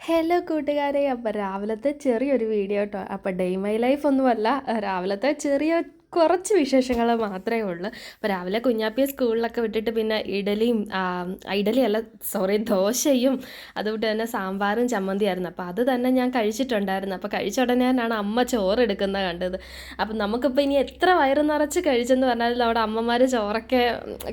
Hello കൂട്ടുകാരെ, അപ്പോൾ രാവിലത്തെ ചെറിയൊരു വീഡിയോ കേട്ടോ. അപ്പോൾ ഡേ മൈ ലൈഫ് ഒന്നുമല്ല, രാവിലത്തെ ചെറിയ കുറച്ച് വിശേഷങ്ങൾ മാത്രമേ ഉള്ളൂ. അപ്പോൾ രാവിലെ കുഞ്ഞാപ്പിയെ സ്കൂളിലൊക്കെ വിട്ടിട്ട് പിന്നെ ഇഡലിയല്ല, സോറി, ദോശയും അതുകൊണ്ട് തന്നെ സാമ്പാറും ചമ്മന്തിയായിരുന്നു. അപ്പോൾ അത് തന്നെ ഞാൻ കഴിച്ചിട്ടുണ്ടായിരുന്നു. അപ്പോൾ കഴിച്ച ഉടനെ തന്നെയാണ് അമ്മ ചോറ് എടുക്കുന്നത് കണ്ടത്. അപ്പം നമുക്കിപ്പോൾ ഇനി എത്ര വയറ് നിറച്ച് കഴിച്ചെന്ന് പറഞ്ഞാലും നമ്മുടെ അമ്മമാർ ചോറൊക്കെ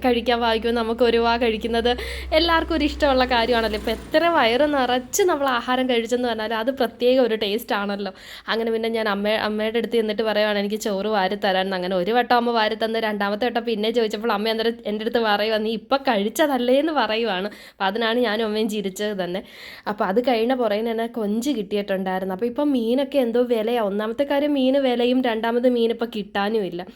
കഴിക്കാൻ വായിക്കുമ്പോൾ നമുക്ക് ഒരു കഴിക്കുന്നത് എല്ലാവർക്കും ഒരു ഇഷ്ടമുള്ള കാര്യമാണല്ലോ. ഇപ്പോൾ എത്ര വയറ് നിറച്ച് നമ്മൾ ആഹാരം കഴിച്ചെന്ന് പറഞ്ഞാൽ അത് പ്രത്യേക ഒരു ടേസ്റ്റ് ആണല്ലോ. അങ്ങനെ പിന്നെ ഞാൻ അമ്മയുടെ അടുത്ത് എന്നിട്ട് പറയുവാണ് എനിക്ക് ചോറ് വാരി തരാൻ. അങ്ങനെ ഒരു വട്ടം അമ്മ വാരി തന്ന്, രണ്ടാമത്തെ വട്ടം പിന്നെ ചോദിച്ചപ്പോൾ അമ്മ അന്നേരം എൻ്റെ അടുത്ത് പറയുക, നീ ഇപ്പം കഴിച്ചതല്ലേ എന്ന് പറയുവാണ്. അപ്പോൾ അതിനാണ് ഞാനും അമ്മയും ചിരിച്ചത് തന്നെ. അപ്പോൾ അത് കഴിഞ്ഞ പുറകിന് തന്നെ കൊഞ്ച് കിട്ടിയിട്ടുണ്ടായിരുന്നു. അപ്പോൾ ഇപ്പം മീനൊക്കെ എന്തോ വിലയാണ്. ഒന്നാമത്തെ കാര്യം മീൻ വിലയും, രണ്ടാമത് മീൻ ഇപ്പോൾ കിട്ടാനും ഇല്ല.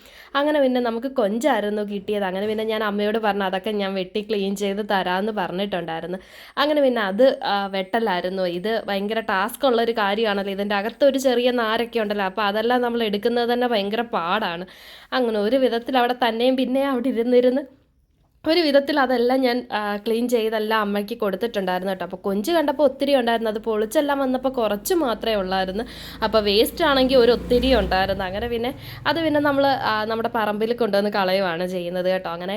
അങ്ങനെ പിന്നെ നമുക്ക് കൊഞ്ചായിരുന്നു കിട്ടിയത്. അങ്ങനെ പിന്നെ ഞാൻ അമ്മയോട് പറഞ്ഞു അതൊക്കെ ഞാൻ വെട്ടി ക്ലീൻ ചെയ്ത് തരാമെന്ന് പറഞ്ഞിട്ടുണ്ടായിരുന്നു. അങ്ങനെ പിന്നെ അത് വെട്ടലായിരുന്നു. ഇത് ഭയങ്കര ടാസ്ക് ഉള്ളൊരു കാര്യമാണല്ലോ. ഇതിൻ്റെ അകത്തൊരു ചെറിയ നാരൊക്കെ ഉണ്ടല്ലോ. അപ്പോൾ അതെല്ലാം നമ്മൾ എടുക്കുന്നത് തന്നെ ഭയങ്കര പാടാണ്. അങ്ങനെ ഒരു വിധത്തിൽ അവിടെ തന്നെയും പിന്നെ അവിടെ ഇരുന്നിരുന്ന് ഒരു വിധത്തിൽ അതെല്ലാം ഞാൻ ക്ലീൻ ചെയ്തെല്ലാം അമ്മയ്ക്ക് കൊടുത്തിട്ടുണ്ടായിരുന്നു കേട്ടോ. അപ്പോൾ കൊഞ്ച് കണ്ടപ്പോൾ ഒത്തിരി ഉണ്ടായിരുന്നു. അത് പൊളിച്ചെല്ലാം വന്നപ്പോൾ കുറച്ച് മാത്രമേ ഉള്ളായിരുന്നു. അപ്പോൾ വേസ്റ്റ് ആണെങ്കിൽ ഒരു ഒത്തിരി ഉണ്ടായിരുന്നു. അങ്ങനെ പിന്നെ അത് പിന്നെ നമ്മൾ നമ്മുടെ പറമ്പിൽ കൊണ്ടുവന്ന് കളയുവാണ് ചെയ്യുന്നത് കേട്ടോ. അങ്ങനെ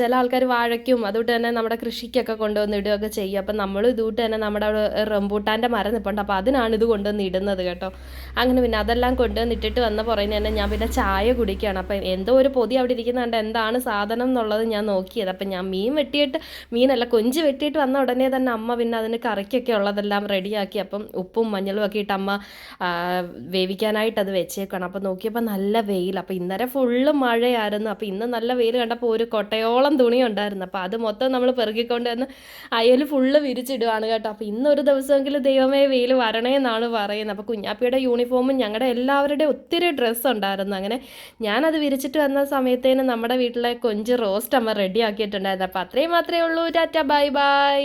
ചില ആൾക്കാർ വാഴയ്ക്കും അതുകൊണ്ട് തന്നെ നമ്മുടെ കൃഷിക്കൊക്കെ കൊണ്ടുവന്ന് ഇടുകയൊക്കെ ചെയ്യും. അപ്പം നമ്മൾ ഇതുകൊണ്ട് തന്നെ നമ്മുടെ റംബൂട്ടാൻ്റെ മരം നിൽപ്പുണ്ട്. അപ്പോൾ അതിനാണ് ഇത് കൊണ്ടുവന്ന് ഇടുന്നത് കേട്ടോ. അങ്ങനെ പിന്നെ അതെല്ലാം കൊണ്ടുവന്ന് ഇട്ടിട്ട് വന്ന പുറമെ തന്നെ ഞാൻ പിന്നെ ചായ കുടിക്കുകയാണ്. അപ്പം എന്തോ ഒരു പൊതി അവിടെ ഇരിക്കുന്നുണ്ട്, എന്താണ് സാധനം എന്നുള്ളത് ഞാൻ നോക്കിയത്. അപ്പം ഞാൻ മീനല്ല കൊഞ്ച് വെട്ടിയിട്ട് വന്ന ഉടനെ തന്നെ അമ്മ പിന്നെ അതിന് കറിക്കൊക്കെ ഉള്ളതെല്ലാം റെഡിയാക്കി. അപ്പം ഉപ്പും മഞ്ഞളും ഒക്കെ ഇട്ട് അമ്മ വേവിക്കാനായിട്ട് അത് വെച്ചേക്കണം. അപ്പം നോക്കിയപ്പോൾ നല്ല വെയിൽ. അപ്പോൾ ഇന്നലെ ഫുള്ള് മഴയായിരുന്നു. അപ്പോൾ ഇന്ന് നല്ല വെയിൽ കണ്ടപ്പോൾ ഒരു കൊട്ടയോളം തുണി ഉണ്ടായിരുന്നു. അപ്പോൾ അത് മൊത്തം നമ്മൾ പെറുകിക്കൊണ്ട് വന്ന് അയൽ ഫുള്ള് വിരിച്ചിടുകയാണ് കേട്ടോ. അപ്പോൾ ഇന്നൊരു ദിവസമെങ്കിലും ദൈവമേ വെയിൽ വരണേ എന്നാണ് പറയുന്നത്. അപ്പോൾ കുഞ്ഞാപ്പിയുടെ യൂണിഫോമും ഞങ്ങളുടെ എല്ലാവരുടെയും ഒത്തിരി ഡ്രസ്സ് ഉണ്ടായിരുന്നു. അങ്ങനെ ഞാനത് വിരിച്ചിട്ട് വന്ന സമയത്തേന് നമ്മുടെ വീട്ടിലെ കൊഞ്ച് റോസ്റ്റ് അമ്മ റെഡി ആക്കിയിട്ടുണ്ടായിരുന്നു. അപ്പോൾ അത്രയും മാത്രമേ ഉള്ളൂ. Tata, bye bye.